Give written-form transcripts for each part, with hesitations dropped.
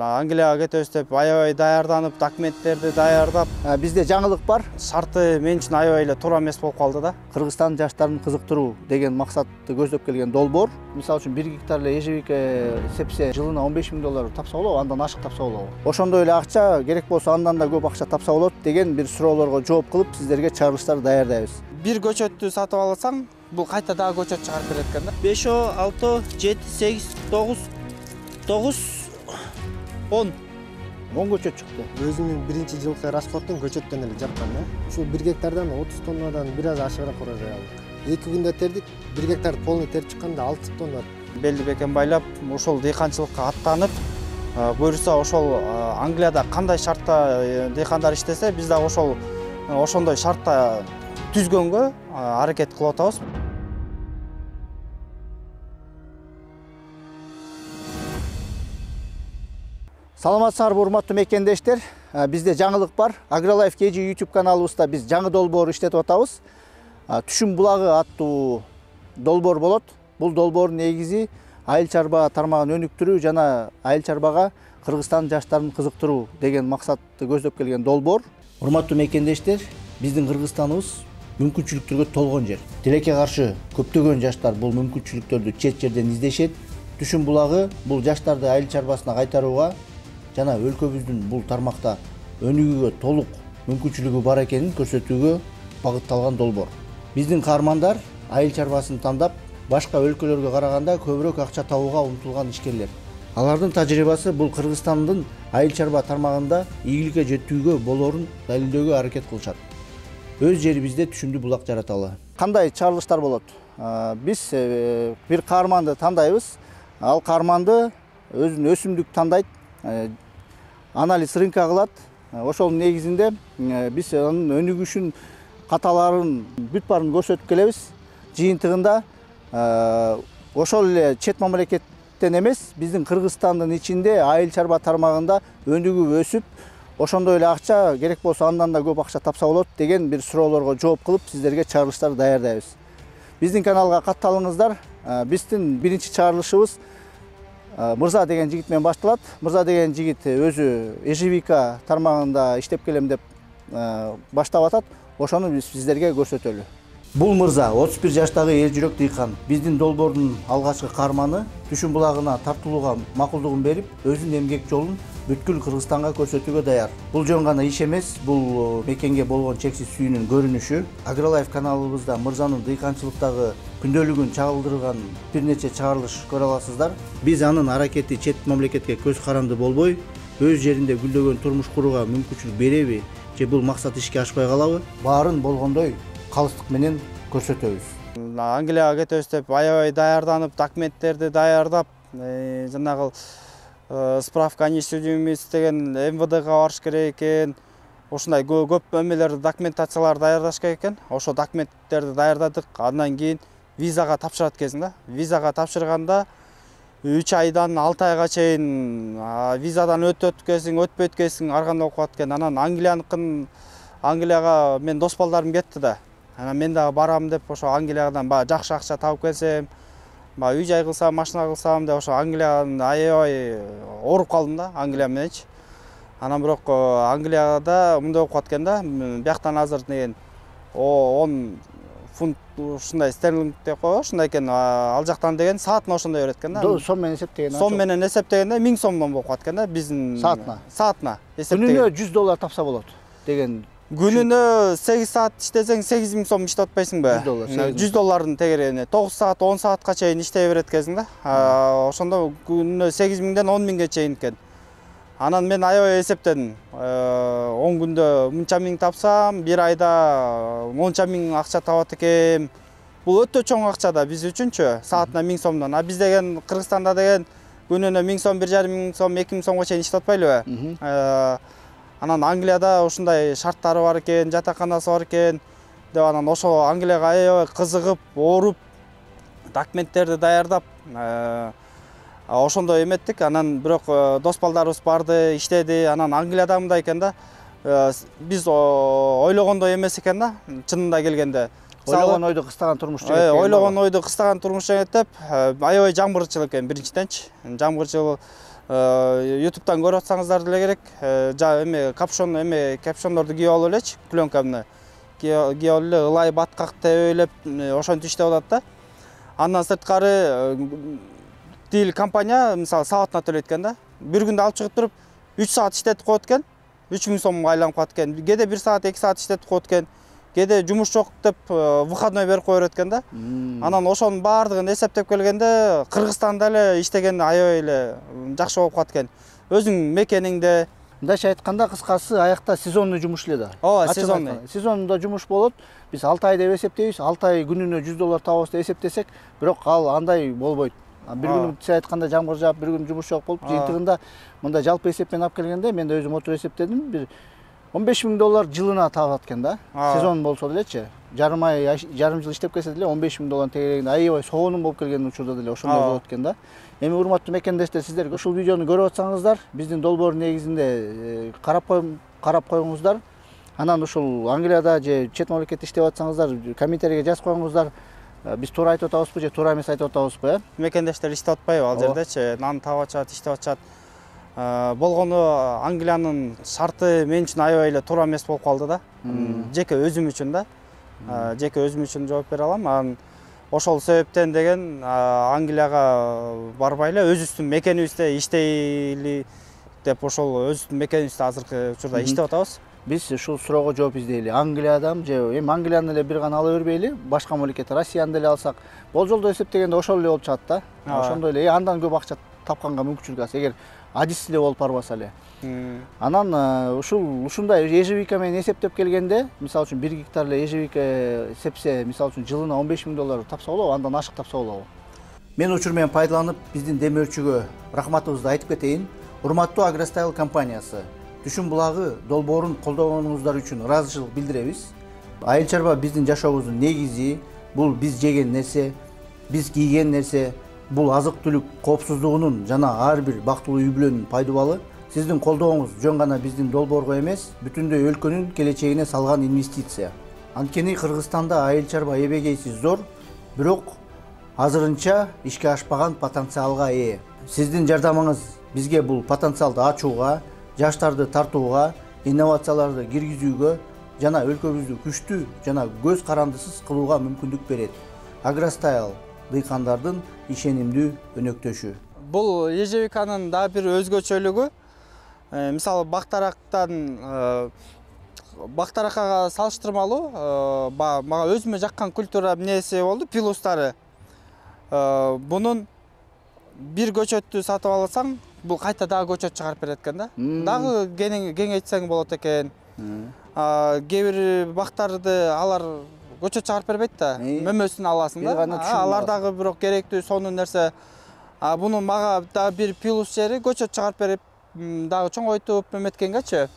Англияга кетебиз деп аябай даярданып, документтерди даярдап, Бизде жаңылык бар. шарты мен үчүн аябай эле туура эмес болуп калды да. Кыргызстан жаштарын кызыктыруу деген максатты көздөп келген долбоор. Мисалы үчүн 1 гектар эле ежевика сепсе жылына $15.000 тапса болобу, андан ашык тапса болобу. Ошондой эле акча керек болсо андан да көп акча тапса болот деген бир суроолорго жооп кылып сиздерге чыгарылыштар даярдайбыз. Бир көчөттү сатып алсаң, бул кайта дагы көчөт чыгарып берет экен да. 5, 6, 7, 8, 9, 10 көчөт чыкты. Өзүмдүн биринчи жылкы расходтун көчөттөн эле жапкан да. Ушул 1 гектардан 30 тоннадан бир аз ашыгыраак урожай алдык. 2 күндө тердик, 1 гектарды полный терип чыкканда 6 тонна. Белди бекен байлап, ошол дыйканчылыкка аттанып, буюрса ошол Англияда кандай шартта дыйкандар иштесе, биз да ошондой шартта түзгөнгө аракет кылып атабыз. Саламатсыздарбы, урматтуу мекендештер. Бизде жаңылык бар. AgriLife KG YouTube каналыбызда биз жаңы долбоор иштетип атабыз. Түшүм булагы аттуу долбоор болот. Бул долбоордун негизи айыл чарба тармагын өнүктүрүү жана айыл чарбага Кыргызстан жаштарын кызыктыруу деген максатты көздөп келген долбоор. Урматтуу мекендештер, биздин Кыргызстаныбыз мүмкүнчүлүктөргө толгон жер. Тилекке каршы көптөгөн жаштар бул мүмкүнчүлүктөрдү чет жерден издешет. Түшүм булагы бул жаштарды айыл чарбасына кайтарууга жана өлкөбүздүн бул тармакта өнүгүүгө толук мүмкүнчүлүгү бар экенин көрсөтүүгө багытталган долбоор. Биздин каармандар айыл чарбасын тандап, башка өлкөлөргө караганда көбүрөөк акча табууга умтулган ишкерлер. Алардын тажрыйбасы бул Кыргызстандын айыл чарба тармагында ийгиликке жетүүгө болоорун далилдөөгө аракет кылышат. Өз жерибизде түшүмдүү булак жараталы. Кандай чыгарылыштар болот? Биз бир каарманды тандайбыз. Ал каарманды өзүнүн өсүмдүк тандайт, анализ рынка кылат. Ошол негизинде биз анын өнүгүшүн, каталарын бүт баарын көрсөтүп келебиз. Жыйынтыгында ошол эле чет мамлекеттен эмес, биздин Кыргызстандын ичинде айыл чарба тармагында өнүгүп өсүп, ошондой эле акча керек болсо андан да көп акча тапса болот деген бир суроолорго жооп кылып сиздерге чыгарылыштар даярдайбыз. Биздин каналга катталыңыздар. Биздин биринчи чыгарылышыбыз Мырза деген жигит менен башталат. Мырза деген жигит өзү ежевика тармагында иштеп келем деп баштап атат. Ошону биз сиздерге көрсөтөлү. Бул Мырза 31 жаштагы эл жүрөк дыйкан. Биздин долбоордун алгачкы каарманы. Түшүм булагына тартылууга макулдугун берип, өзүнүн эмгек жолун бүткүл Кыргызстанга көрсөтүүгө даяр. Бул жөн гана иш эмес, бул мекенге болгон чексиз сүйүүнүн көрүнүшү. AgriLife каналыбызда Мырзанын дыйканчылыктагы күндөлүгүн чагылдырган бир нече чыгарылыш көрө аласыздар. Биз анын аракети чет мамлекетке көз каранды болбой, өз жеринде гүлдөгөн турмуш курууга мүмкүнчүлүк береби, же бул максат ишке ашпай калабы? Баарын болгондой калыстык менен көрсөтөбүз. Англияга кетебиз деп аябай даярданып, документтерди даярдап, жанагы справка о несудимости деген МВДга барыш керек экен. Ошондой көп эмелерди, документацияларды даярдаш керек экен. Ошо документтерди даярдадык. Андан кийин визага тапшырат экенсиң да. Визага тапшырганда 3 айдан 6 айга чейин визадан өтөт экенсиң, өтпөйт экенсиң, ар кандай болуп калат экен. Анан Англияга мен дос балдарым кетти да. Анан мен дагы барам деп ошо Англиядан жакшы акча табып келсем, үй жай кылсам, машина кылсам деп ошо Англиядан аябай ооруп калдым да, Англия мененчи. Анан бирок Англияда мындай болуп калат экен да, бияктан азыр деген 10 фунт ушундай стерлинг деп коебу, ушундай экен. Ал жактан деген саатына ошондой берет экен да. Сом менен эсептегенде. Сом менен эсептегенде 1000 сомдон болуп калат экен да, биздин саатына эсептегенде. Күнүнө $100 тапса болот деген. Күнүнө 8 саат иштесең 8000 сом иштеп атпайсыңбы? $100 тегерегине 9 саат 10 саатка чейин иштей берет экенсиң да. Ошондо күнүнө 8000ден 10.000ге чейин экен. Анан мен аябай эсептедим. 10 күндө мынча миң тапсам, 1 айда монча миң акча табат экем. Бул өтө чоң акча да биз үчүнчү, саатына 1000 сомдон. А биз деген Кыргызстанда деген күнүнө 1000 сом, 1,5 сом, 2000 сомго чейин иштеп атпайлыбы? Анан Англияда ушундай шарттары бар экен, жатаканасы бар экен деп анан ошо Англияга аябай кызыгып, ооруп, документтерди даярдап, ошондой эметтик. Анан бирок дос балдарыбыз барды, иштеди. Анан Англияда мындай экен да, биз ойлогондой эмес экен да, чынында келгенде. Ойлогон ойду кыстаган турмуш жөнөт. Ойлогон ойду кыстаган турмуш жөнөт деп аябай жамгырчыл экен биринчиденчи. Жамгырчыл YouTube'дан көрүп атсаңыздар деле керек. Эме капшондорду кийип алып элечи, пленканы кийип алып эле ылай баткак тебелеп ошентип иштеп атат да. Андан сырткары дил компания мисалы саатына төлөйт экен да. Бир күндө алып чыгып туруп 3 саат иштетип коет экен. 3000 сомго айланып калат экен. Кээде 1 саат, 2 саат иштетип коет экен. Кээде жумуш жок деп выходной берип кое берет экен да. Анан ошонун баардыгын эсептеп келгенде Кыргызстанда эле иштеген аябай эле жакшы болуп калат экен. Өзүң мекениңде мындайча айтканда кыскасы аякта сезонный жумуш эле да. Ооба, сезонный. Сезонда жумуш болот. Биз 6 ай деп эсептейбиз. 6 ай күнүнө $100 табабыз деп эсептесек, бирок ал андай болбойт. Бир күн сиз айтканда жамгыр жаап, бир күн жумуш жок болуп, жыйынтыгында мындай жалпы эсеппен алып келгенде мен да өзүм отуруп эсептедим. Бир $15.000 жылына табат экен да. Сезон болсо делечи. Жарым ай, жарым жыл иштеп келсе деле $15.000 тегерегинде аябай согонум болуп келген учурда деле ошондой болот экен да. Эми урматтуу мекендештер, сиздер ушул видеону көрүп атсаңыздар, биздин долбоор негизинде карап коюңуздар. Анан ушул Англияда же чет мамлекетте иштеп атсаңыздар, комментарийге жазып коюңуздар. Биз туура айтып атабызбы же туура эмес айтып атабызбы, э? Мекендештер иштеп атпайбы ал жердечи? Нан таап атышат, иштеп атышат. Болгону Англиянын шарты мен үчүн аябай эле туура эмес болуп калды да. Жеке өзүм үчүн да. Жеке өзүм үчүн жооп бере алам. Анан ошол себептен деген Англияга барбай эле өзүбүздүн мекенибизде иштейли деп ошол өзүбүздүн мекенибизде азыркы учурда иштеп атабыз. Биз ушул суроого жооп издейли. Англиядам же эми Англияны эле бир гана ала бербейли, башка мамлекет Россияны деле алсак, болжолдо эсептегенде ошол эле болуп чыгат да. Ошондой эле андан көп акча тапканга мүмкүнчүлүк аз, эгер адис эле болуп барбаса эле. Анан ушундай ежевика менен эсептеп келгенде, мисалы үчүн 1 гектар эле ежевика сепсе, мисалы үчүн жылына $15.000 тапса болобу, андан ашык тапса болобу? Мен учур менен пайдаланып, биздин демөөрчүгө рахматыбызды айтып кетейин. Урматтуу Агростайл компаниясы Түшүн булагы долбоорун колдогонуңуздар үчүн ыраазычылык билдиребиз. Айыл чарба биздин жашообуздун негизи, бул биз жеген нерсе, биз кийген нерсе, бул азык-түлүк коопсуздугунун жана ар бир бактылуу үй бүлөнүн пайдубалы. Сиздин колдооңуз жөн гана биздин долбоорго эмес, бүтүндөй өлкөнүн келечегине салган инвестиция. Анткени Кыргызстанда айыл чарба эбегейси зор, бирок азырынча ишке ашпаган потенциалга ээ. Сиздин жардамыңыз бизге бул потенциалды ачууга, жаштарды тартууга, инновацияларды киргизүүгө жана өлкөбүздү күчтүү жана көз карандысыз кылууга мүмкүндүк берет. Агростайл дыйкандардын ишенимдүү өнөктөшү. Бул ежевиканын да бир өзгөчөлүгү, мисалы бактаракка салыштырмалуу мага өзүмө жаккан культура эмнеси болду, пилустары. Бунун бир көчөттү сатып алсаң, бул кайта дагы көчөт чыгарып берет экен да. Дагы кеңейтсең болот экен. Кээ бир бактарды алар көчөт чыгарып бербейт да. Мөмөсүн аласың да. Алар дагы бирок керектүү сонун нерсе. Буну мага дагы бир плюс жери көчөт чыгарып берип, дагы чоңойтуп эметкенгечи.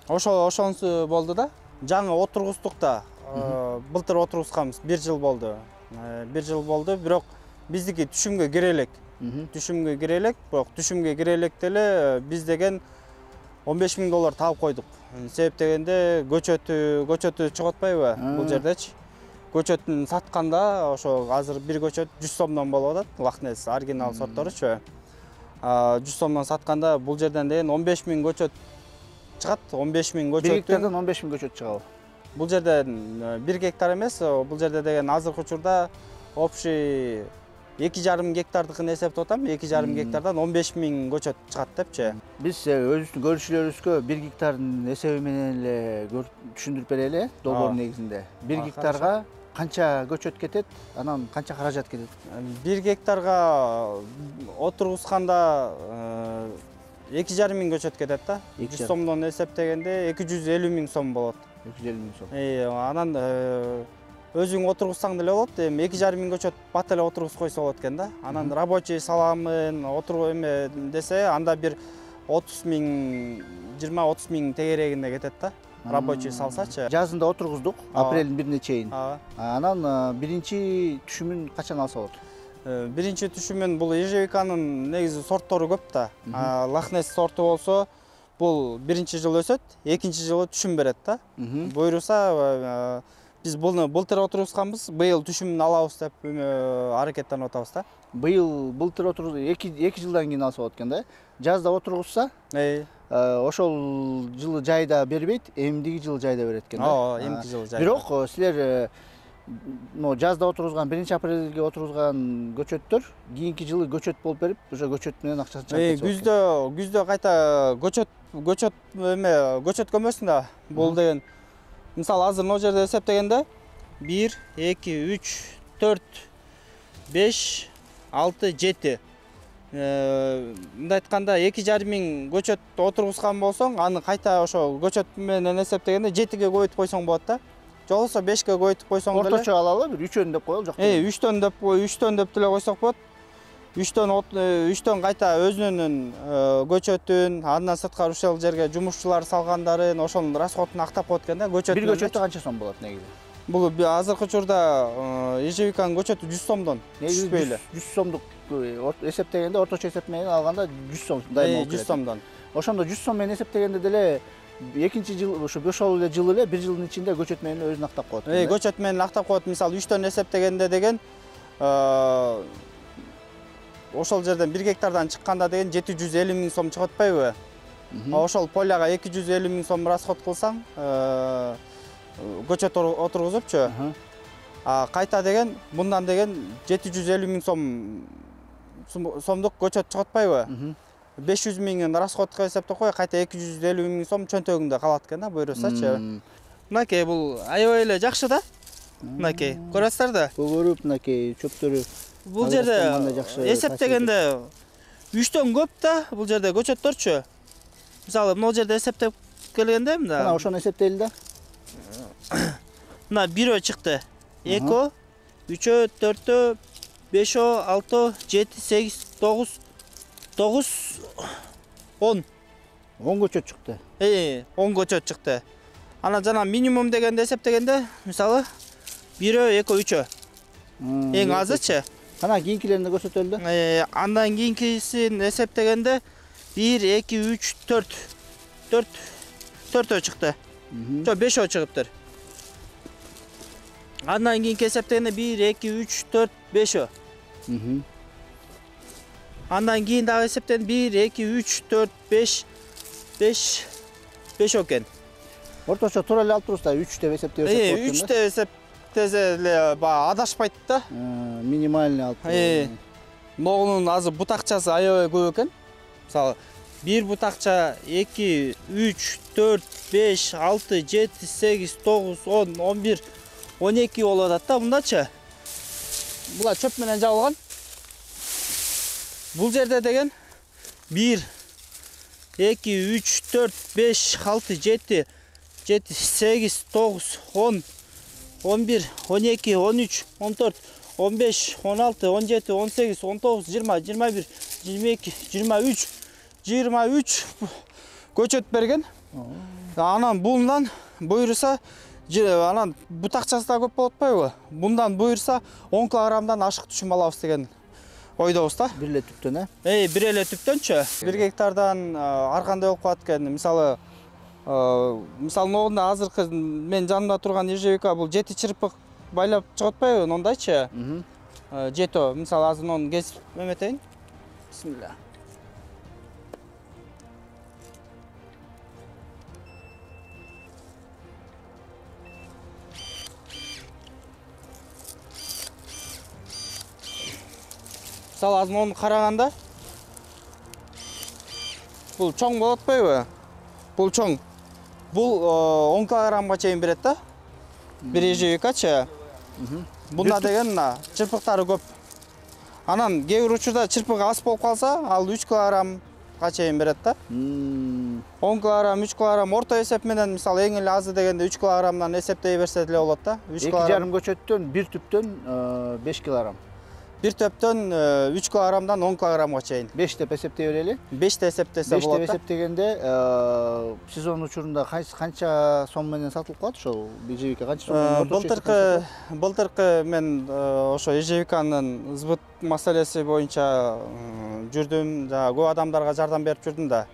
Ошонусу болду да. Жаңы отургуздук да. Былтыр отургузганбыз, 1 жыл болду. 1 жыл болду, бирок биздики түшүмгө кире элек. Бирок түшүмгө кире элек деле биз деген $15.000 таап койдук. Себеп дегенде көчөтү чыгатпайбы бул жердечи. Көчөтүн сатканда ошо азыр бир көчөт 100 сомдон болуп атат. Лахнес оригинал сортторучу. 100 сомдон сатканда бул жерден деген 15.000 көчөт чыгат. 15.000 көчөт. 1 гектардан 15.000 көчөт чыгабы? Бул жерден 1 гектар эмес, бул жерде деген азыркы учурда общий 2,5 гектардыкын эсептеп атам. 2,5 гектардан 15.000 көчөт чыгат депчи. Биз өзүбүздүн көрүүчүлөрүбүзгө 1 гектардын эсеби менен эле түшүндүрүп берели, долбоор негизинде. 1 гектарга канча көчөт кетет, анан канча каражат кетет? 1 гектарга отургузганда 2,5 көчөт кетет да. 100 сомдон эсептегенде 250.000 сом болот. 250.000 сом. Анан өзүң отургузсаң деле болот. Эми 2,5 көчөт бат эле отургуз койсо болот экен да. Анан рабочий саламын эме десе, анда бир 30.000, 20-30.000 тегерегинде кетет да. Рабочий салсачы. Жазында отургуздук, апрелдин 1-ине чейин. Анан биринчи түшүмүн качан алса болот? Биринчи түшүмүн бул ежевиканын негизи сорттору көп да. Лахнес сорту болсо, бул биринчи жыл өсөт, экинчи жылы түшүм берет да. Буйруса Биз буну былтыр отургузганбыз, быйыл түшүмүн алабыз деп аракеттенип атабыз да. Былтыр отуруп 2 жылдан кийин алса болот экен да. Жазда отургузса, ошол жылы жайда бербейт, эмдиги жылы жайда берет экен да. Ооба, эмдиги жылы жайда. Бирок силер жазда отургузган 1-апрелге отургузган көчөттөр кийинки жылы көчөт болуп берип, ошо көчөт менен акчасын чыгып күздө кайта көчөт көмөсүн да. Бул деген мисалы азыр могу жерде эсептегенде 1, 2, 3, 4, 5, 6, 7. Мындай айтканда 2,5 миң көчөт отургузган болсоң, аны кайта ошо көчөт менен эсептегенде 7ге көбөйтүп койсоң болот да. Же болбосо 5ге көбөйтүп койсоң деле. Орточо алалы, бир 3 деп коелу жок. 3 деп деле койсок болот. 3 кайта өзүнүн көчөтүн, андан сырткары ушул жерге жумушчулар салгандарын, ошонун расходун актап коет экен да. Бир көчөтү канча сом болот негизи? Бул азыркы учурда ежевиканын көчөтү 100 сомдон түшпөй эле. 100 сомдук эсептегенде, орточо эсеп менен алганда 100 сом дайыма болот. 100 сомдон. Ошондо 100 сом менен эсептегенде деле экинчи жыл ошо ошол эле жыл эле 1 жылдын ичинде көчөт менен өзүн актап коет. Көчөт менен актап коет. Мисалы 3төн эсептегенде деген ошол жерден 1 гектардан чыкканда деген 750 миң сом чыгып атпайбы? Ошол поляга 250 миң сом расход кылсаң, көчөт отургузупчу. Кайта деген мындан деген 750 миң сомдук көчөт чыгып атпайбы? 500 миңин расходко эсептеп кой, кайта 250 миң сом чөнтөгүңдө калат экен да, буйрусачы. Мынакей бул аябай эле жакшы да. Мынакей, көрөсүздөр да. Көрүп мынакей чөптөрү. Бул жерде эсептегенде 3төн көп да, бул жерде көчөттөрчү. Мисалы, могу жерде эсептеп келгенде мында. Мына ошону эсептейли да. Мына 1 чыкты. 2, 3, 4, 5, 6, 7, 8, 9, 10. 10 көчөт чыкты. 10 көчөт чыкты. Ана жана минимум дегенде эсептегенде, мисалы 1, 2, 3. Эң азычы. Ана кийинкилерин да көрсөтөлү да. Андан кийинкисин эсептегенде 1, 2, 3, 4. 4 чыкты. Жо 5 чыгыптыр. Андан кийинки эсептегенде 1, 2, 3, 4, 5. Андан кийин дагы эсептен 1, 2, 3, 4, 5 экен. Орточо туура эле алып турсузда 3 деп эсептеп болот. 3 деп эсептесе эле адашпайт да. Минимальный алып. Могунун азыр бутакчасы аябай көп экен. Мисалы 1 бутакча 2, 3, 4, 5, 6, 7, 8, 9, 10, 11, 12 болуп атат да, мындачы. Булар чөп менен жабылган. Бул жерде деген 1, 2, 3, 4, 5, 6, 7, 8, 9, 10, 11, 12, 13, 14, 15, 16, 17, 18, 19, 20, 21, 22, 23 көчөт берген. Анан булундан буйруса, анан бутакчасы да көп болуп атпайбы? Bundan буйруса 10 килограммдан ашык түшүм алабыз деген ойдобуз да. Бир эле түптөн, бир эле түптөнчү. 1 гектардан ар кандай болуп калат экен. Мисалы ногунда азыркы мен жанымда турган ежевика бул 7 чырпык байлап чыгып атпайбы, ондайчы. 7. Мисалы азыр оны кесип эметейин. Бисмилла. Мисалы азыр оны караганда бул чоң болот атпайбы? Бул чоң. Бул 10 килограммга чейин берет да. Бир ежевикачы. Бунда деген чырпыктары көп. Анан кээ бир учурда чырпыгы аз болуп калса, ал 3 килограммга чейин берет да. 10 килограмм, 3 килограмм орто эсеп менен мисалы эң эле азы дегенде 3 килограммдан эсептей берсе деле болот да. 2,5 көчөттөн бир түптөн 5 килограмм. Бир төптөн 3 килограммдан 10 килограммга чейин. 5 деп эсептей берели. 5 деп эсептесе болот. 5 деп эсептегенде сезон учурунда канча сом менен сатылып калат ошол ежевика канча сом менен? Былтыркы мен ошо ежевиканын сбыт маселеси боюнча жүрдүм, жана көп адамдарга жардам берип жүрдүм да.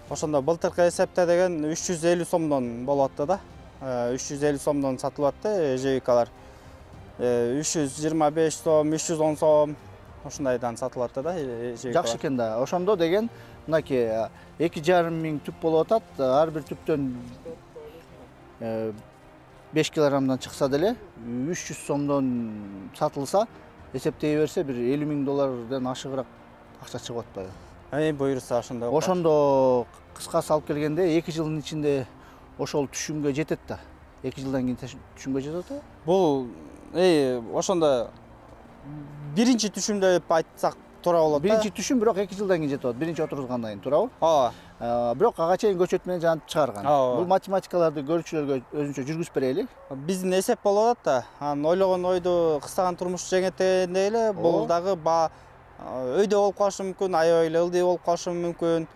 Ошондо былтыркы эсепте деген 350 сомдон болуп атты да. 350 сомдон сатылып атты ежевикалар. 325 сом, 310 сом ошондайдан сатылып атты да ежевикалар. Жакшы экен да. Ошондо деген мынакей 2,5 миң түп болуп атат. Ар бир түптөн 5 килограммдан чыкса деле 300 сомдон сатылса, эсептей берсе бир 50 миң доллардан ашыгыраак акча чыгып атпайбы? Буюрса ошондой. Ошондо кыскасы алып келгенде 2 жылдын ичинде ошол түшүмгө жетет да. 2 жылдан кийин түшүмгө жетет да. Бул ошондо биринчи түшүмдө деп айтсак туура болот да. Биринчи түшүм бирок 2 жылдан кийин жетет. Биринчи отургузгандан кийин, туурабы? Ооба. Бирок ага чейин көчөт менен жанып чыгарган. Бул математикаларды көрүүчүлөргө өзүнчө жүргүзүп берели. Биздин эсеп болуп атат да. Анан ойлогон ойду кыстаган турмуш жеңет дегендей эле бул дагы өйдө болуп калышы мүмкүн, аябай эле ылдый болуп калышы мүмкүн.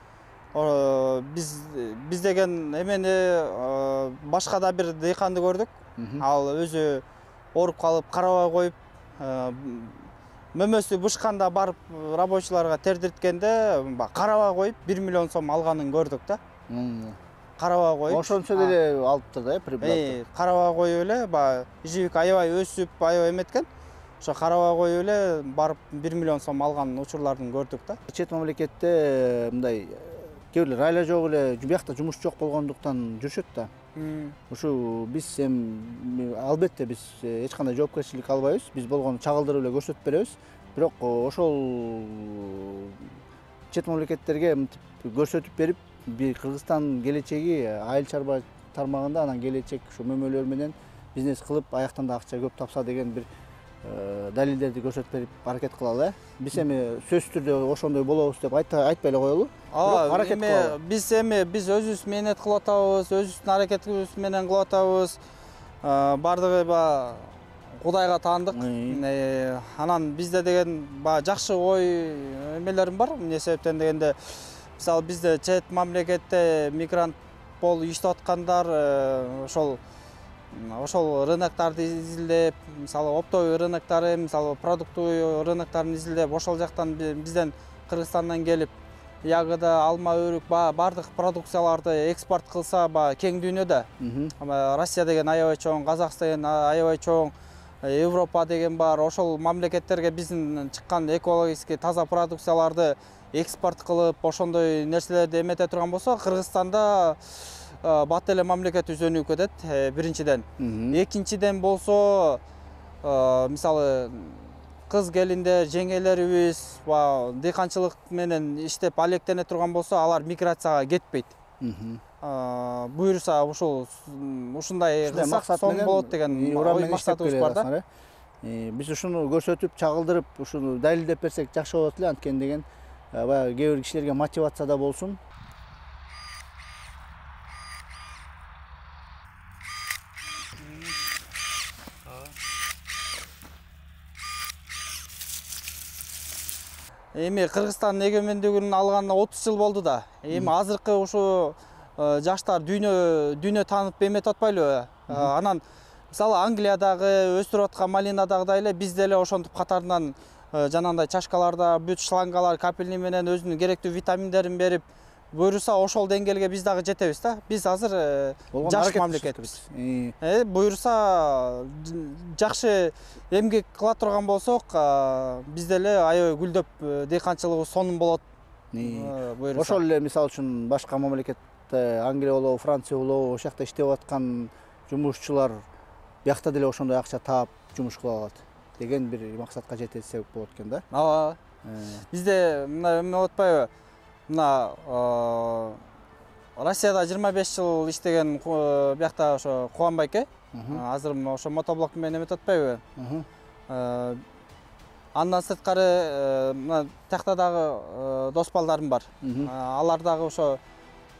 Биз деген эмени башка да бир дыйканды көрдүк. Ал өзү ооруп калып, карабай коюп, мөмөсү бышканда барып рабочиларга тердирткенде карабай коюп 1 миллион сом алганын көрдүк да. Карабай коюп. Ошончо деле алыптыр да, прибыль. Карабай коюп эле, ежевик аябай өсүп, аябай эметкен. Ошо карабай коюп эле барып 1 миллион сом алган учурлардын көрдүк да. Чет мамлекетте мындай кээ бирлер айла жок эле биякта жумуш жок болгондуктан жүрүшөт да. Ушу биз албетте биз эч кандай жоопкерчилик албайбыз. Биз болгону чагылдырып эле көрсөтүп беребиз. Бирок ошол чет мамлекеттерге мынтип көрсөтүп берип, бир Кыргызстан келечеги айыл чарба тармагында анан келечек ушу мөмөлөр менен бизнес кылып, аяктан да акча көп тапса деген бир далилдерди көрсөтүп берип аракет кылалы. Биз эми сөзсүз түрдө ошондой болобуз деп айтпай эле коелу. Бирок аракет кылалы. Биз өзүбүз менет кылып атабыз, өзүбүздүн аракетибиз менен кылып атабыз. Бардыгы Кудайга таандык. Анан бизде деген жакшы ой эмелерим бар. Эмне себептен дегенде, мисалы бизде чет мамлекетте мигрант болуп иштеп аткандар ошол рыноктарды изилдеп, мисалы оптовый рыноктары, мисалы продуктовый рыноктарын изилдеп, ошол жактан бизден Кыргызстандан келип, ягода, алма, өрүк бардык продукцияларды экспорт кылса, кең дүйнөдө. Россия деген аябай чоң, Казакстан деген аябай чоң, Европа деген бар. Ошол мамлекеттерге биздин чыккан экологически таза продукцияларды экспорт кылып, ошондой нерселерди эмете турган болсо, Кыргызстанда бат эле мамлекетибиз өнүгүп кетет, биринчиден. Экинчиден болсо, мисалы кыз келиндер, жеңелерибиз дыйканчылык менен иштеп алектене турган болсо, алар миграцияга кетпейт. Буюрса ушундай кылсак сонун болот деген ой максатыбыз бар да. Биз ушуну көрсөтүп, чагылдырып, ушуну далилдеп берсек жакшы болот эле, анткени деген баягы кээ бир кишилерге мотивация да болсун. Эми Кыргызстан эгемендүүлүгүн алганына 30 жыл болду да. Эми азыркы ушу жаштар дүйнө таанып эметип атпайлыбы? Анан мисалы Англиядагы өстүрүп аткан малинадагыдай эле биз деле ошентип катарынан жанагындай чашкаларда бүт шлангалар капельный менен өзүнүн керектүү витаминдерин берип, буюрса ошол деңгээлге биз дагы жетебиз да. Биз азыр жаш мамлекетпиз. Буюрса жакшы эмгек кыла турган болсок, биз деле аябай гүлдөп дыйканчылыгыбыз сонун болот. Ошол эле мисалы үчүн башка мамлекетте Англия болобу, Франция болобу, ошол жакта иштеп аткан жумушчулар биякта деле ошондой акча таап жумуш кыла алат деген бир максатка жетет себеп болот экен да. Ооба. Бизде мына эме болуп атпайбы? Мына Россияда 25 жыл иштеген биякта ошо Кубанбайке, азыр ошо мотоблок менен эметип атпайбы? Андан сырткары мына тиякта дагы дос балдарым бар. Алар дагы ошо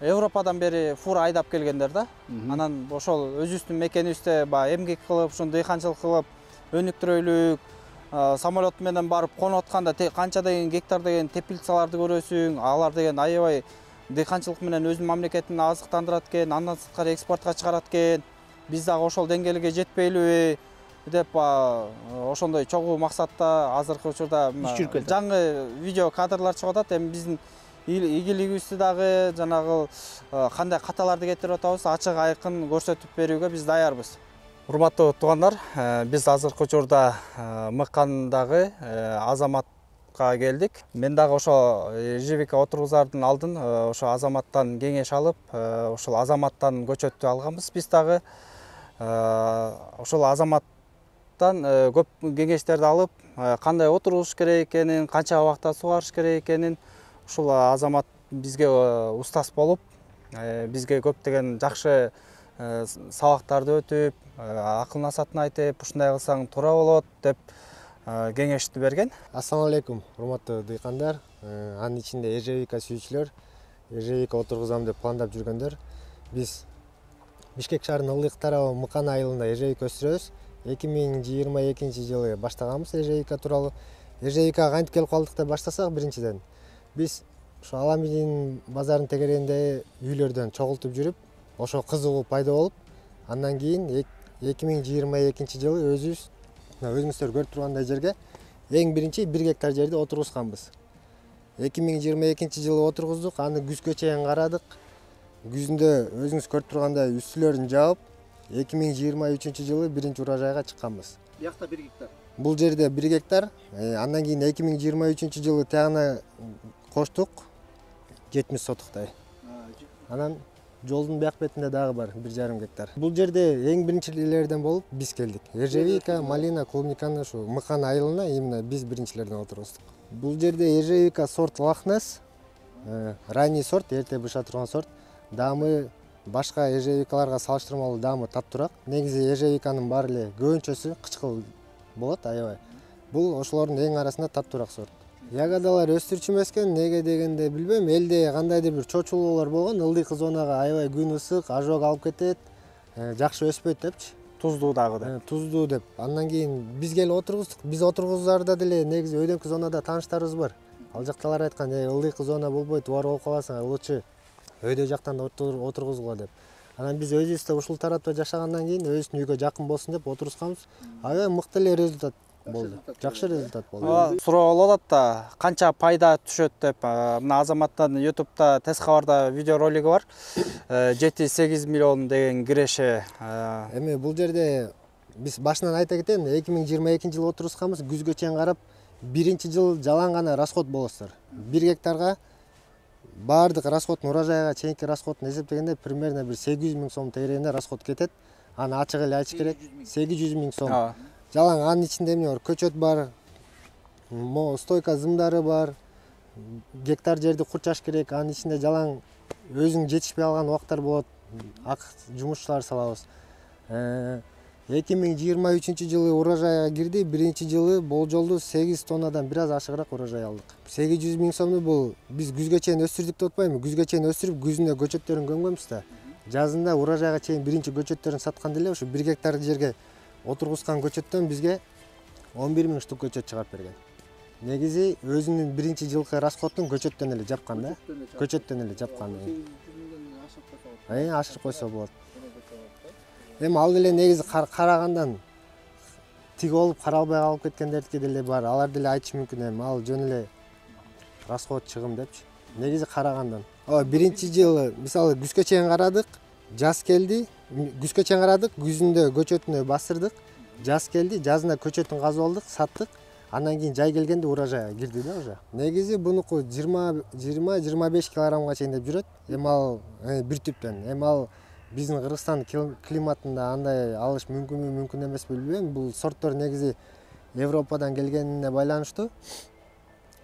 Европадан бери фура айдап келгендер да. Анан ошол өзүбүздүн мекенибизде эмгек кылып, ушун дыйканчылык кылып, өнүктүрөлүк, самолет менен барып конуп атканда канча деген гектар деген теплицаларды көрөсүң. Алар деген аябай дыйканчылык менен өзүнүн мамлекетин азыктандырат экен, андан сырткары экспортко чыгарат экен. Биз дагы ошол деңгээлге жетпейлиби деп ошондой чогуу максатта азыркы учурда жаңы видео кадрлар чыгып атат. Эми биздин игилигибизди дагы жанагы кандай каталарды кетирип атабыз ачык айкын көрсөтүп берүүгө биз даярбыз. Урматтуу туугандар, биз азыркы учурда Мыкандагы азаматка келдик. Мен дагы ошо ежевика отургузаардын алдын ошо азаматтан кеңеш алып, ошол азаматтан көчөттү алганбыз. Биз дагы ошол азаматтан көп кеңештерди алып, кандай отургузуш керек экенин, канча убакта сугарыш керек экенин ушул азамат бизге устаз болуп, бизге көптөгөн жакшы сабактарды өтүп, акыл насаатын айтып, ушундай кылсаң туура болот деп кеңешти берген. Ассаламу алейкум, урматтуу дыйкандар, анын ичинде ежевика сүйүүчүлөр, ежевика отургузам деп пландап жүргөндөр. Биз Бишкек шаарынын ылдыйк тарабы Мыкан айылында ежевика өстүрөбүз. 2022-жылы баштаганбыз ежевика тууралуу. Ежевикага кантип келип калдык деп баштасак, биринчиден биз ошо Аламидин базарынын тегерегинде үйлөрдөн чогултуп жүрүп, ошо кызыгуу пайда болуп, андан кийин 2022-жылы өзүңүздөр көрүп тургандай жерге эң биринчи 1 гектар жерди отургузганбыз. 2022-жылы отургуздук, аны күзгө чейин карадык. Күзүндө өзүңүз көрүп тургандай үстүлөрүн жаап, 2023-жылы биринчи урожайга чыкканбыз. Биякта 1 гектар. Бул жерде 1 гектар, андан кийин 2023-жылы тагына коштук 70 сотуктай. Анан жолдун бияк бетинде дагы бар 1,5 гектар. Бул жерде эң биринчилерден болуп биз келдик. Ежевика, малина, клубниканы ушу Мыкан айылына именно биз биринчилерден отургуздук. Бул жерде ежевика сорт Лахнес, ранний сорт, эрте быша турган сорт. Даамы башка ежевикаларга салыштырмалуу даамы таптуураак. Негизи ежевиканын баары эле көбүнчөсү кычкыл болот, аябай. Бул ошолордун эң арасында таптуураак сорт. Ягодалар өстүрчү эмес экен, неге дегенде билбейм, элде кандайдыр бир чочулуулар болгон, ылдыйкы зонага аябай күн ысык, ожог алып кетет, жакшы өспөйт депчи. Туздуу дагы деп. Туздуу деп. Андан кийин биз келип отургуздук. Биз отургузарда деле негизи өйдөңкү зонада тааныштарыбыз бар. Ал жакталар айткан, ылдыйкы зона болбойт, оор болуп каласың, лучше өйдө жактан отургузгула деп. Анан биз өзүбүз да ушул тарапта жашагандан кийин өзүбүздүн үйгө жакын болсун деп отургузганбыз. Аябай мыкты эле результат болду. Жакшы результат болду. Суроо болуп атат да, канча пайда түшөт деп. Мына азаматтан YouTube'да Тез кабарда видео ролиги бар. 7-8 миллион деген киреше. Эми бул жерде биз башынан айта кетейин, 2022-жылы отургузганбыз, күзгө чейин карап, биринчи жыл жалаң гана расход болосуздар. 1 гектарга баардык расходтун урожайга чейинки расходтун эсептегенде примерно бир 800 000 сом тегерегинде расход кетет. Аны ачык эле айтыш керек, 800 000 сом. Жалаң анын ичинде эмне бар? Көчөт бар, стойка зымдары бар, гектар жерди курчаш керек, анын ичинде жалаң өзүң жетишпей алган убактар болот, жумушчулар салабыз. 2023-жылы урожайга кирди, биринчи жылы болжолду 8 тоннадан бир аз ашыгыраак урожай алдык. 800 000 сомду бул биз күзгө чейин өстүрдүк деп атпаймынбы? Күзгө чейин өстүрүп, күзүндө көчөттөрүн көмгөнбүз да. Жазында урожайга чейин биринчи көчөттөрүн сатканда эле ушу 1 гектар жерге отургузган көчөттөн бизге 11 000 штук көчөт чыгарып берген. Негизи өзүнүн биринчи жылкы расходун көчөттөн эле жапкан да. Көчөттөн эле жапкан. Ашырып койсо болот. Эми ал деле негизи карагандан тиги болуп каралбай калып кеткендердики деле бар. Алар деле айтышы мүмкүн, эми ал жөн эле расход чыгым депчи. Негизи карагандан. Биринчи жылы мисалы күзгө чейин карадык, жаз келди. Күзгө чейин карадык, күзүндө көчөтүнө бастырдык. Жаз келди, жазында көчөтүн казып алдык, саттык. Андан кийин жай келгенде урожайга кирди да уже. Негизи бунуку 20-25 килограммга чейин деп жүрөт. Эми ал бир түптөн. Эми ал биздин Кыргызстан климатында андай алыш мүмкүнбү, мүмкүн эмеспи билбейм. Бул сорттор негизи Европадан келгенине байланыштуу.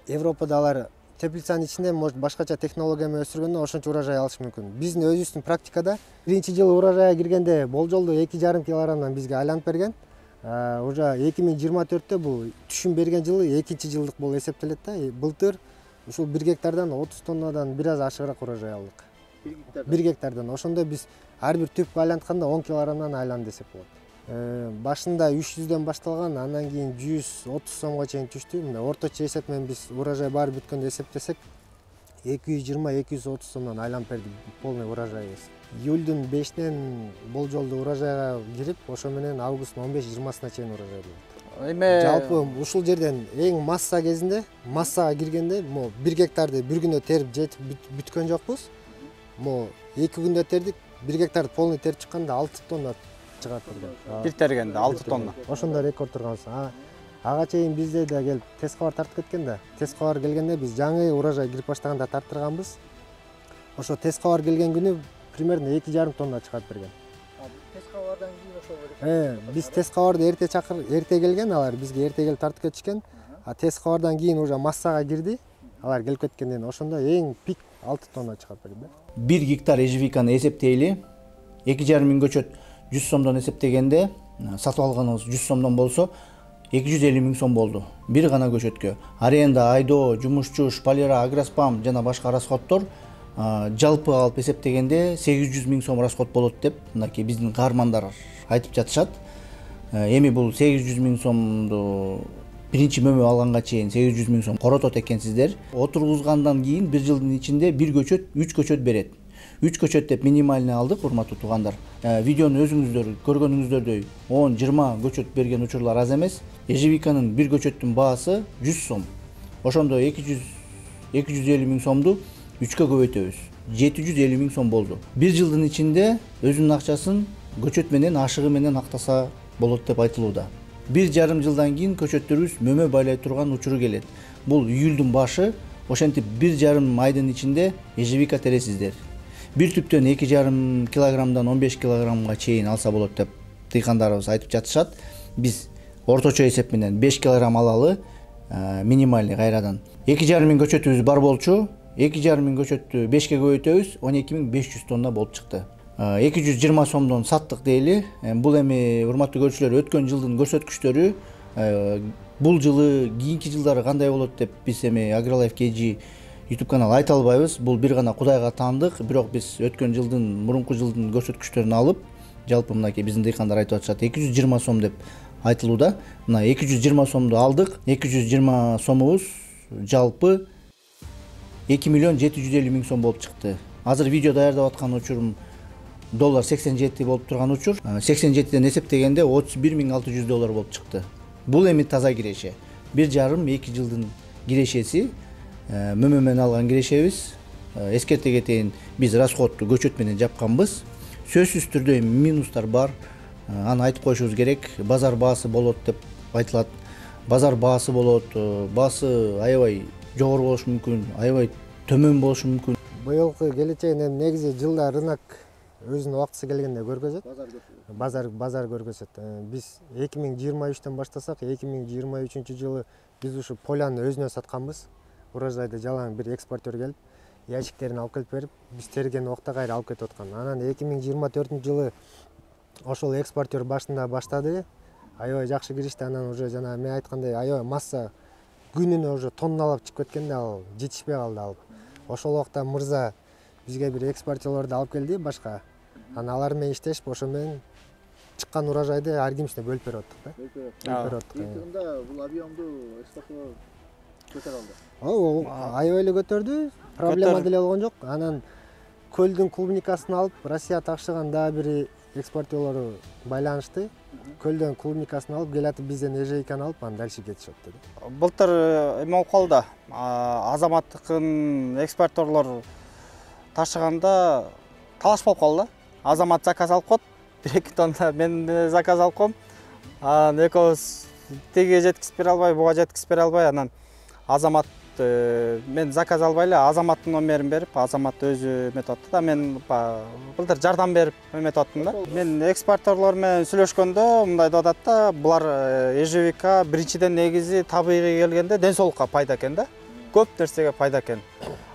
Европада алар теплицанын ичинде может башкача технология менен өстүргөндө ошончо урожай алыш мүмкүн. Биздин өзүбүздүн практикада биринчи жылы урожайга киргенде болжолду 2,5 килограммдан бизге айланып берген. Уже 2024-тө бул түшүм берген жылы экинчи жылдык болуп эсептелет да. Былтыр ушул 1 гектардан 30 тоннадан бир аз ашыгыраак урожай алдык. 1 гектардан. Ошондо биз ар бир түпкө айлантканда 10 килограммдан айланды десек болот. Башында 300дөн башталган, андан кийин 130 сомго чейин түштү. Мына орточо эсеп менен биз урожай баары бүткөндө эсептесек 220-230 сомдон айланып берди полный урожайыбыз. Июлдун 5-нен болжолду урожайга кирип, ошо менен августтун 15-20-сына чейин урожай болот. эме Жалпы ушул жерден эң массага киргенде могу 1 гектарды бир күндө терип жетип бүткөн жокпуз. Могу 2 күндө тердик, 1 гектарды полный терип чыкканда 6 тонна чыгат берген. бир тергенде 6 тонна. Ошондо рекорд турганбыз. Ага чейин бизде да келип тез кабар тартып кеткен да. Тез кабар келгенде биз жаңы урожай кирип баштаганда тарттырганбыз. Ошо тез кабар келген күнү примерно 2,5 тонна чыгат берген. Тез кабардан кийин ошол Биз тез кабарды эрте келген, алар бизге эрте келип тартып кетишкен. Тез кабардан кийин уже массага кирди. Алар келип кеткенден ошондо эң пик 6 тонна чыгат берди. 1 гектар ежевиканы эсептейли. 2,5 миң көчөт 100 сомдон эсептегенде, сатып алганыбыз 100 сомдон болсо 250 миң сом болду. Бир гана көчөткө. Аренда, айдоо, жумушчу, шпалера, агроспам жана башка расходдор жалпы алып эсептегенде 800 миң сом расход болот деп мынакей биздин каармандар айтып жатышат. Эми бул 800 миң сомду биринчи мөмө алганга чейин 800 миң сом коротот экенсиздер. Отургузгандан кийин 1 жылдын ичинде 1 көчөт 3 көчөт берет. 3 көчөт деп минимальный алдык, урматтуу туугандар. Видеону өзүңүздөр көргөнүңүздөрдөй 10-20 көчөт берген учурлар аз эмес. Ежевиканын 1 көчөттүн баасы 100 сом. Ошондо 250 миң сомду 3кө көбөйтөбүз. 750 миң сом болду. 1 жылдын ичинде өзүнүн акчасын көчөт менен ашыгы менен актаса болот деп айтылууда. 1,5 жылдан кийин көчөттөрүбүз мөмө байлай турган учуру келет. Бул июлдун башы, ошентип 1,5 айдын ичинде ежевика тересиздер. Бир түптөн 2,5 килограммдан 15 килограммга чейин алса болот деп дыйкандарыбыз айтып жатышат. Биз орточо эсеп менен 5 килограмм алалы, минимальный кайрадан. 2,5 миң көчөтүбүз бар болчу. 2,5 миң көчөттү 5ке көбөйтөбүз, 12.500 тонна болуп чыкты. 220 сомдон саттык дейли. Бул эми урматтуу көрүүчүлөр өткөн жылдын көрсөткүчтөрү. Бул жылы кийинки жылдары кандай болот деп биз эми AgriLife KG YouTube канал айта албайбыз. Бул бир гана Кудайга таандык, бирок биз өткөн жылдын, мурунку жылдын көрсөткүчтөрүн алып, жалпы мынакей биздин дыйкандар айтып атышат 220 сом деп айтылууда. Мына 220 сомду алдык. 220 сомубуз жалпы 2,750 миң сом болуп чыкты. Азыр видео даярдап аткан учурум доллар 87 болуп турган учур. 87ден эсептегенде 31.600 доллар болуп чыкты. Бул эми таза киреше. 1,5-2 жылдын кирешеси, мөмө менен алган кирешебиз. Эскерте кетейин, биз расходту көчөт менен жапканбыз. Сөзсүз түрдө минустар бар. Аны айтып коюшубуз керек. Базар баасы болот деп айтылат. Базар баасы болот. Баасы аябай жогору болушу мүмкүн, аябай төмөн болушу мүмкүн. Быйылкы келечегин эми негизи жылда рынок өзүнүн убактысы келгенде көргөзөт. Базар көргөзөт. Биз 2023дөн баштасак, 2023 жылы биз ушу поляны өзүнө сатканбыз. Урожайды жалаң бир экспортер келип, ящиктерин алып келип берип, биз терген убакта кайра алып кетип аткан. Анан 2024 жылы ошол экспортер башында баштады. Аябай жакшы киришти. Анан уже жана мен айткандай аябай масса күнүнө уже тонналап чыгып кеткенде ал жетишпей калды алып. Ошол убакта мырза бизге бир экспортерлорду алып келди башка. Анан алар менен иштешип, ошо менен чыккан урожайды ар кимисине бөлүп берип аттык да. Бөлүп берип аттык. Анда бул объемду эстафета көтөрө алды. Аябай эле көтөрдү. Проблема деле болгон жок. Анан көлдүн клубникасын алып, Россия тагышкан дагы бир экспортерлору байланышты. Көлдөн клубникасын алып, келатып бизден ежевиканы алып, анан дальше кетишип атты. Былтыр эме болуп калды. Азаматтыкын экспортерлор ташыганда талаш болуп калды. Азамат заказ алып коет, 1-2 тонна мен заказ алып коем. Анан экөөбүз тиге жеткизип бере албай, буга жеткизип бере албай, анан Азамат мен заказ албай эле Азаматтын номерин берип, Азамат өзү эметип атты да, мен былтыр жардам берип эметип аттым да. Мен экспортерлор менен сүйлөшкөндө мындай деп атат да, булар ежевика биринчиден негизи табигый келгенде ден соолукка пайда экен да. Көп нерсеге пайда экен.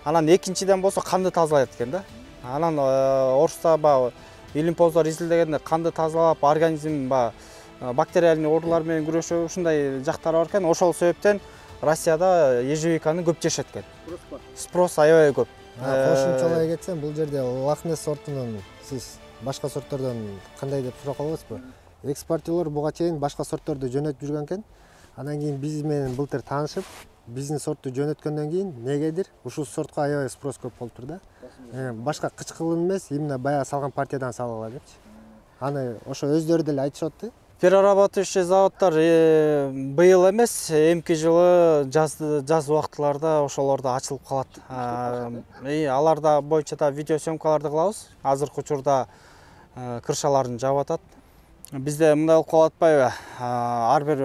Анан экинчиден болсо канды тазалайт экен да. Анан орусса илимпоздор изилдегенде канды тазалап, организм бактериальный оорулар менен күрөшүү ушундай жактары бар экен. Ошол себептен Россияда ежевиканы көп жешет экен. Спрос аябай көп. Кошумчалай кетсем, бул жерде Лахнес сортунун сиз башка сорттордон кандай деп сурап калбайсызбы? Экспортерлор буга чейин башка сортторду жөнөтүп жүргөн экен. Анан кийин биз менен былтыр таанышып, биздин сортту жөнөткөндөн кийин негедир ушул сортко аябай спрос көп болуптур да. Башка кычкылын эмес, именно баягы салган партиядан салгыла депчи. Аны ошо өздөрү деле айтышып атты. Перерабатывающий заводдар быйыл эмес, эмки жылы жаз убактыларда ошолордо ачылып калат. Аларда боюнча да видео съемкаларды кылабыз. Азыркы учурда крышаларын жаап атат. Бизде мындай болуп калып атпайбы? Ар бир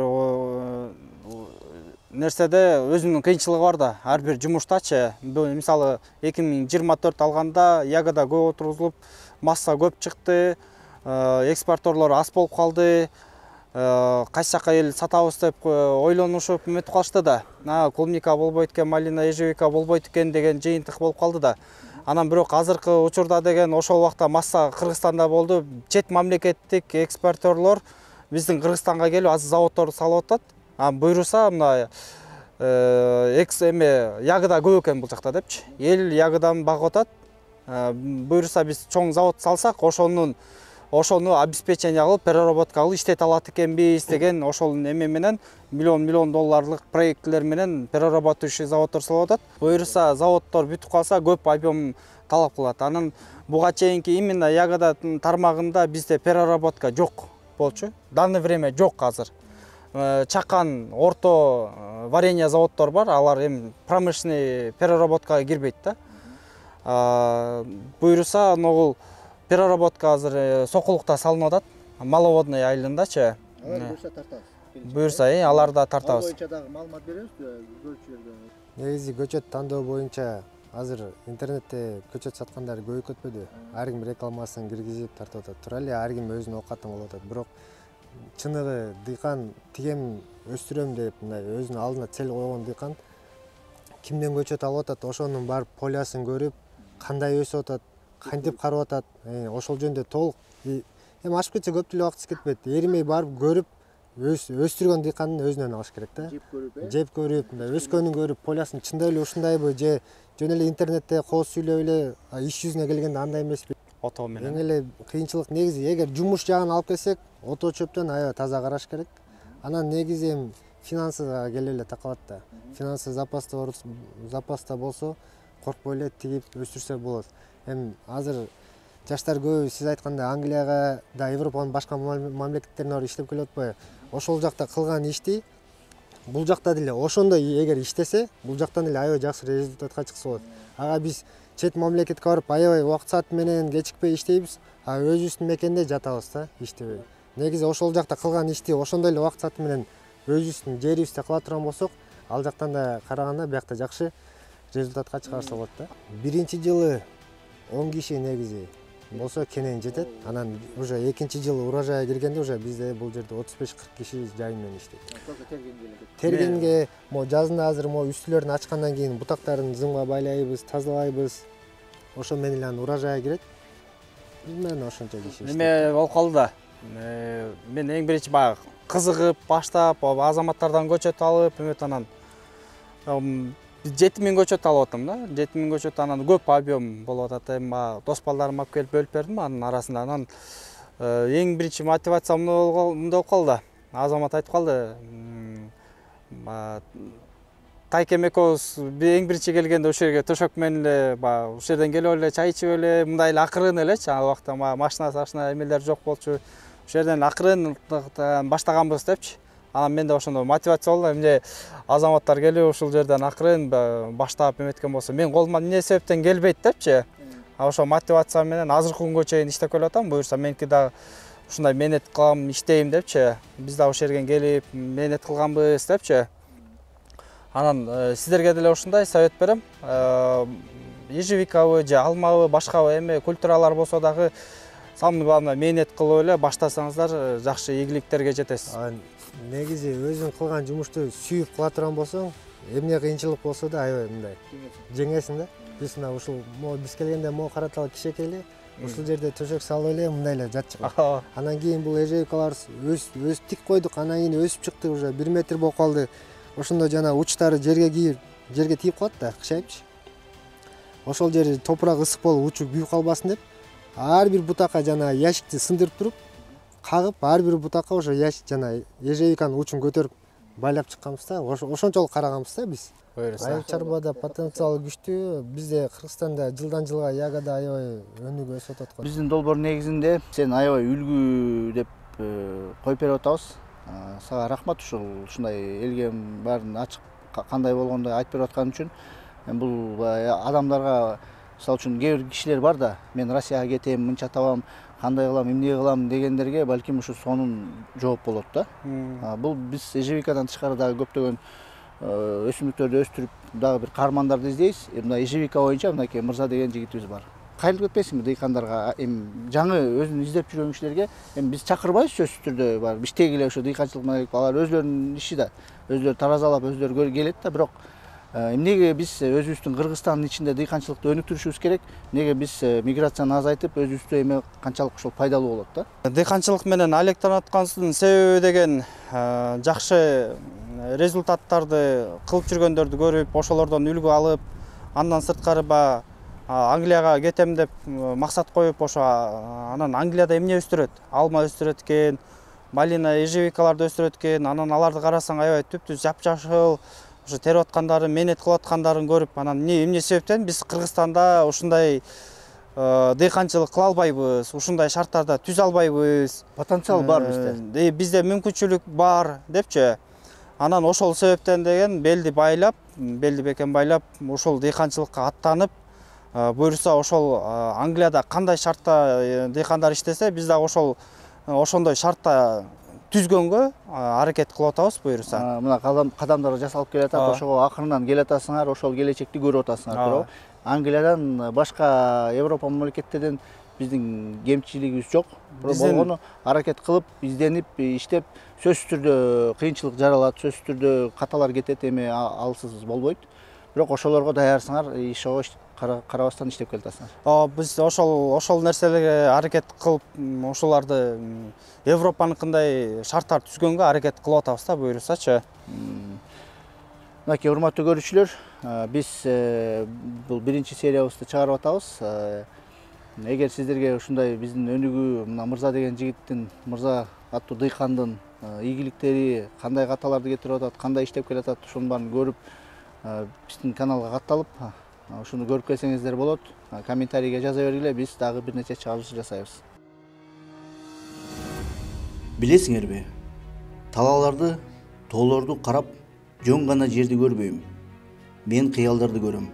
нерседе өзүнүн кыйынчылыгы бар да. Ар бир жумуштачы, мисалы 2024 алганда ягода көп отургузулуп, масса көп чыкты. Экспортерлор аз болуп калды. Кайсы жака эл сатабыз деп ойлонушуп эметип калышты да. Клубника болбойт экен, малина, ежевика болбойт экен деген жыйынтык болуп калды да. Анан бирок азыркы учурда деген ошол убакта масса Кыргызстанда болду. Чет мамлекеттик экспортерлор биздин Кыргызстанга келип азыр заводдорду салып атат. Буйруса мына ягода көп экен бул жакта депчи. Эл ягодан багып атат. Буйруса биз чоң завод салсак, ошону обеспечение кылып, переработка кылып иштете алат экенбиз деген ошол эме менен миллион долларлык проектлер менен перерабатывающий заводдор салып атат. Буйруса заводдор бүтүп калса көп объем талап кылат. Анан буга чейинки именно ягода тармагында бизде переработка жок болчу. В данное время жок азыр. Чакан, орто варенье заводдор бар, алар эми промышленный переработкага кирбейт да. Буйруса ногул переработка азыр Сокулукта салынып атат. Маловодный айылындачы. Буйруса аларда тартабыз. Боюнча дагы маалымат беребизби көрүүчүлөргө? Негизи көчөт тандоо боюнча азыр интернетте көчөт саткандар көбөйүп кетпеди. Ар ким рекламасын киргизип тартып атат. Тура эле ар ким өзүнүн оокатын кылып атат. Бирок чыныгы дыйкан тигем өстүрөм деп мындай өзүнүн алдына цель койгон дыйкан кимден көчөт алып атат, ошонун барып полясын көрүп, кандай өсүп атат, кантип карап атат, ошол жөнүндө толук эми ашып кетсе көп деле убактысы кетпейт. Эримей барып көрүп, өстүргөн дыйкандын өзүнөн алыш керек да. Жеп көрүп, мындай өскөнүн көрүп, полясын чындап эле ушундайбы же жөн эле интернетте кооз сүйлөп эле иш жүзүнө келгенде андай эмеспи. Ото менен. Эң эле кыйынчылык негизи эгер жумуш жагын алып келсек, ото чөптөн аябай таза караш керек. Анан негизи эми финансыга келип эле такалат да. Финансы запаста болсо, коркпой эле тигип өстүрсө болот. Эми азыр жаштар көбү сиз айткандай Англияга да Европанын башка мамлекеттерине барып иштеп келип атпайбы? Ошол жакта кылган ишти бул жакта деле ошондой эгер иштесе, бул жактан эле аябай жакшы результатка чыкса болот. Ага биз чет мамлекетке барып аябай убакыт саат менен кечикпей иштейбиз, өзүбүздүн мекенде жатабыз да, иштебей. Негизи ошол жакта кылган ишти ошондой эле убакыт саат менен өзүбүздүн жерибизде кыла турган болсок, ал жактан да караганда биякта жакшы результатка чыгарса болот да. Биринчи жылы 10 киши негизи болсо кенен жетет. Анан уже экинчи жылы урожайга киргенде уже бизде бул жерде 35-40 киши жайын менен иштейт. Тергенге, жазында азыр үстүлөрүн ачкандан кийин бутактарын зымга байлайбыз, тазалайбыз. Ошо менен эле анан урожайга кирет. Биз менен ошончо киши иштейт. Эме болуп калды да. Мен эң биринчи баягы кызыгып баштап, азаматтардан көчөт алып, анан 7000 көчөт алып атам да. 7000 көчөт анан көп объем болуп атат. Эми дос балдарым алып келип бөлүп бердим анын арасында. Анан эң биринчи мотивация мындай болуп калды. Азамат айтып калды. Тайкем экөөбүз эң биринчи келгенде ошол жерге төшөк менен эле ошол жерден келип эле чай ичип эле мындай эле акырын элечи. Ал убакта машина эмелер жок болчу. Ошол жерден акырын баштаганбыз депчи. Анан менде ошондой мотивация болду. Эмне азаматтар келип ушул жерден акырын баштап эметкен болсо, мен колуман эмне себептен келбейт депчи. Ошо мотивация менен азыркы күнгө чейин иштеп келип атам. Буюрса меники дагы ушундай менет кылам, иштейм депчи. Биз да ошол жерге келип менет кылганбыз депчи. Анан сиздерге деле ушундай совет берем. Ежевикабы же алмабы, башка эме культуралар болсо дагы самый главное менет кылып эле баштасаңыздар жакшы ийгиликтерге жетесиз. Негизи өзүң кылган жумушту сүйүп кыла турган болсоң, эмне кыйынчылык болсо да аябай мындай жеңесиң да. Биз мына ушул биз келгенде караталы кичекей эле, ушул жерде төшөк салып эле мындай эле жатчык. Анан кийин бул ежевикалар өс тик койдук, анан кийин өсүп чыкты, уже 1 метр болуп калды. Ошондо жана учтары жерге тийип калат да, кышайыпчы. Ошол жери топурак ысык болуп учу күйүп калбасын деп, ар бир бутакка жана ящикти сындырып туруп, кагып ар бир бутакка ошо ящик жана ежевиканын учун көтөрүп байлап чыкканбыз да. Ошончолук караганбыз да биз. Айыл чарбада потенциалы күчтүү. Бизде Кыргызстанда жылдан жылга ягода аябай өнүгүп өсүп атат го. Биздин долбоор негизинде сен аябай үлгү деп коюп берип атабыз. Сага рахмат ушундай элге баарын ачык кандай болгондой айтып берип аткан үчүн. Бул адамдарга мисалы үчүн кээ бир кишилер бар да, мен Россияга кетем, мынча табам, кандай кылам, эмне кылам дегендерге балким ушу сонун жооп болот да. Бул биз ежевикадан тышкары дагы көптөгөн өсүмдүктөрдү өстүрүп дагы бир каармандарды издейбиз. Мына ежевика боюнча мынакей Мырза деген жигитибиз бар. Кайрылып кетпейсиңби дыйкандарга, жаңы өзүн издеп жүргөн кишилерге биз чакырбайбыз сөзсүз түрдө бар. Биштеги эле ошо дыйканчылык менен алар өзлөрүнүн иши да, өзлөрү таразалап, өзлөрү келет да, бирок эмнеге биз өзүбүздүн Кыргызстандын ичинде дыйканчылыкты өнүктүрүшүбүз керек? Эмнеге биз миграцияны азайтып, өзүбүздө эме канчалык ошол пайдалуу болот да? Дыйканчылык менен алектенип атканыбыздын себеби деген жакшы результаттарды кылып жүргөндөрдү көрүп, ошолордон үлгү алып, андан сырткары баягы Англияга кетем деп максат коюп, ошо анан Англияда эмне өстүрөт? Алма өстүрөт экен, малина, ежевикаларды өстүрөт экен, анан аларды карасаң аябай түп-түз жапжашыл, ошо терип аткандарын, менет кылып аткандарын көрүп, анан эмне себептен биз Кыргызстанда ушундай дыйканчылык кыла албайбыз, ушундай шарттарда түзө албайбыз. Потенциал бар бизде. Бизде мүмкүнчүлүк бар депчи. Анан ошол себептен деген белди бекем байлап, ошол дыйканчылыкка аттанып, буюрса ошол Англияда кандай шартта дыйкандар иштесе, биз дагы ошондой шартта түзгөнгө аракет кылып атабыз буюрса. Мына кадамдар жасалып келатат, ошого акырынан келатасыңар, ошол келечекти көрүп атасыңар, туурабы? Англиядан башка Европа мамлекеттеринен биздин кемчилигибиз жок. Болгону аракет кылып, изденип, иштеп, сөзсүз түрдө кыйынчылык жаралат, сөзсүз түрдө каталар кетет, эми алсыз болбойт. Бирок ошолорго даярсыңар, ишого карабастан иштеп келатасыңар. Биз ошол нерселерге аракет кылып, ошоларды Европаныкындай шарттар түзгөнгө аракет кылып атабыз да, буюрсачы. Мынакей урматтуу көрүүчүлөр, биз бул биринчи сериябызды чыгарып атабыз. Эгер сиздерге ушундай биздин өнүгүү, мына Мырза деген жигиттин, Мырза аттуу дыйкандын ийгиликтери, кандай каталарды кетирип атат, кандай иштеп келатат, ошонун баарын көрүп, биздин каналга катталып, ушуну көрүп келсеңиздер болот. Комментарийге жаза бергиле, биз дагы бир нече чыгарылыш жасайбыз. Билесиңерби? Талааларды, тоолорду карап, жөн гана жерди көрбөйм. Мен кыялдарды көрөм.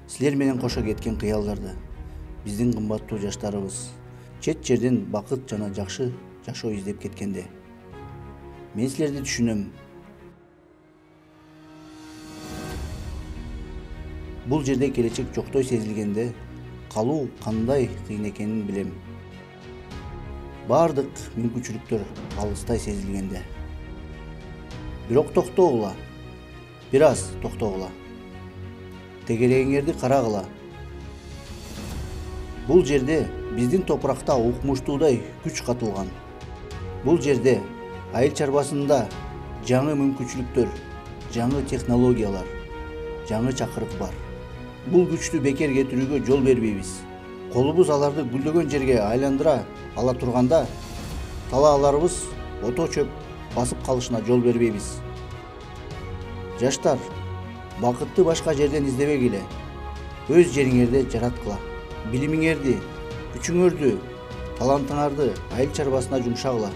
Силер менен кошо кеткен кыялдарды. Биздин кымбаттуу жаштарыбыз чет жерден бакыт жана жакшы жашоо издеп кеткенде. Мен силерди түшүнөм. Бул жерде келечек жоктой сезилгенде, калуу кандай кыйын экенин билем. Бардык мүмкүнчүлүктөр алыстай сезилгенде. Бирок токтогула. Бир аз токтогула. Тегерегиңерди карагыла. Бул жерде биздин топуракта укмуштуудай күч катылган. Бул жерде айыл чарбасында жаңы мүмкүнчүлүктөр, жаңы технологиялар, жаңы чакырык бар. Бул күчтү бекер кетирүүгө жол бербейбиз. Колубуз аларды гүлдөгөн жерге айландыра ала турганда, талааларыбыз ото чөп басып калышына жол бербейбиз. Жаштар, бакытты башка жерден издебегиле. Өз жериңерде жараткыла. Билимиңерди, күчүңөрдү, талантыңарды айыл чарбасына жумшагыла.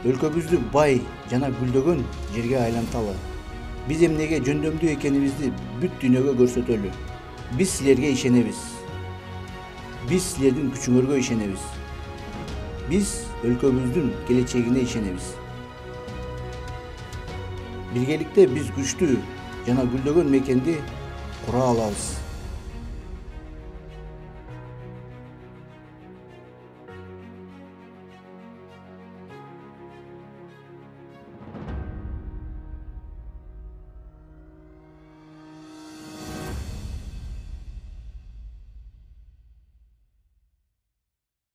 Өлкөбүздү бай жана гүлдөгөн жерге айланталы. Биз эмнеге жөндөмдүү экенибизди бүт дүйнөгө көрсөтөлү. Биз силерге ишенебиз. Биз силердин күчүңөргө ишенебиз. Биз өлкөбүздүн келечегине ишенебиз. Биргеликте биз күчтүү жана гүлдөгөн мекенди кура алабыз.